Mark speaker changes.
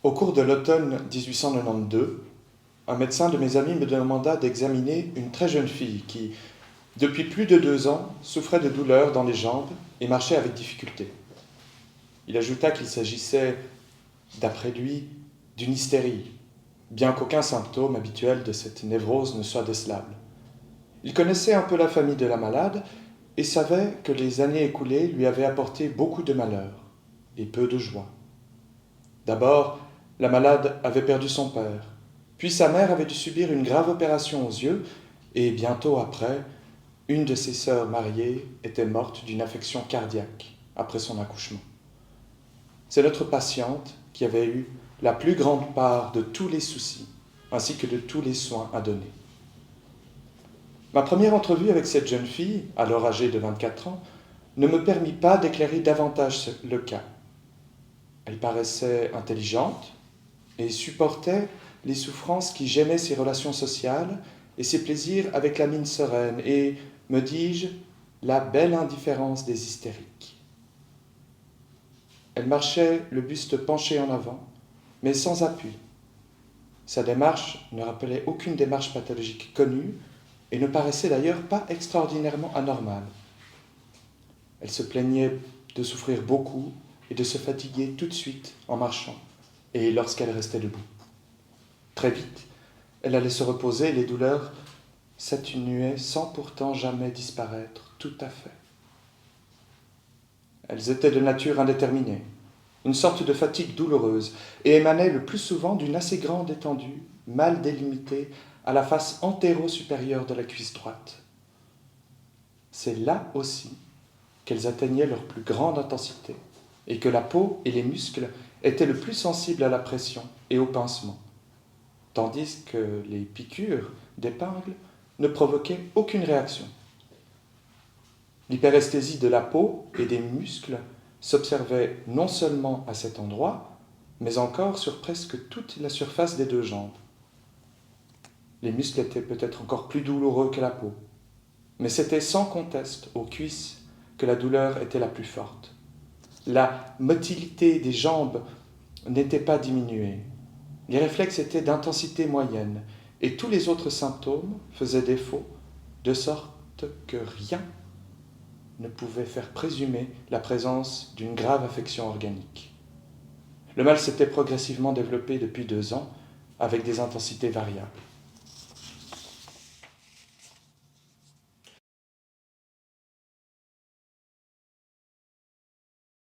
Speaker 1: Au cours de l'automne 1892, un médecin de mes amis me demanda d'examiner une très jeune fille qui, depuis plus de 2 ans, souffrait de douleurs dans les jambes et marchait avec difficulté. Il ajouta qu'il s'agissait, d'après lui, d'une hystérie, bien qu'aucun symptôme habituel de cette névrose ne soit décelable. Il connaissait un peu la famille de la malade et savait que les années écoulées lui avaient apporté beaucoup de malheur et peu de joie. D'abord, la malade avait perdu son père, puis sa mère avait dû subir une grave opération aux yeux, et bientôt après, une de ses sœurs mariées était morte d'une affection cardiaque après son accouchement. C'est notre patiente qui avait eu la plus grande part de tous les soucis, ainsi que de tous les soins à donner. Ma première entrevue avec cette jeune fille, alors âgée de 24 ans, ne me permit pas d'éclairer davantage le cas. Elle paraissait intelligente et supportait les souffrances qui gênaient ses relations sociales et ses plaisirs avec la mine sereine et, me dis-je, la belle indifférence des hystériques. Elle marchait le buste penché en avant, mais sans appui. Sa démarche ne rappelait aucune démarche pathologique connue et ne paraissait d'ailleurs pas extraordinairement anormale. Elle se plaignait de souffrir beaucoup et de se fatiguer tout de suite en marchant et lorsqu'elle restait debout. Très vite, elle allait se reposer et les douleurs s'atténuaient sans pourtant jamais disparaître tout à fait. Elles étaient de nature indéterminée, une sorte de fatigue douloureuse, et émanaient le plus souvent d'une assez grande étendue, mal délimitée, à la face antéro-supérieure de la cuisse droite. C'est là aussi qu'elles atteignaient leur plus grande intensité, et que la peau et les muscles étaient le plus sensibles à la pression et au pincement, tandis que les piqûres d'épingle ne provoquaient aucune réaction. L'hyperesthésie de la peau et des muscles s'observait non seulement à cet endroit, mais encore sur presque toute la surface des 2 jambes. Les muscles étaient peut-être encore plus douloureux que la peau, mais c'était sans conteste aux cuisses que la douleur était la plus forte. La motilité des jambes n'était pas diminuée. Les réflexes étaient d'intensité moyenne, et tous les autres symptômes faisaient défaut, de sorte que rien ne pouvait faire présumer la présence d'une grave affection organique. Le mal s'était progressivement développé depuis 2 ans, avec des intensités variables.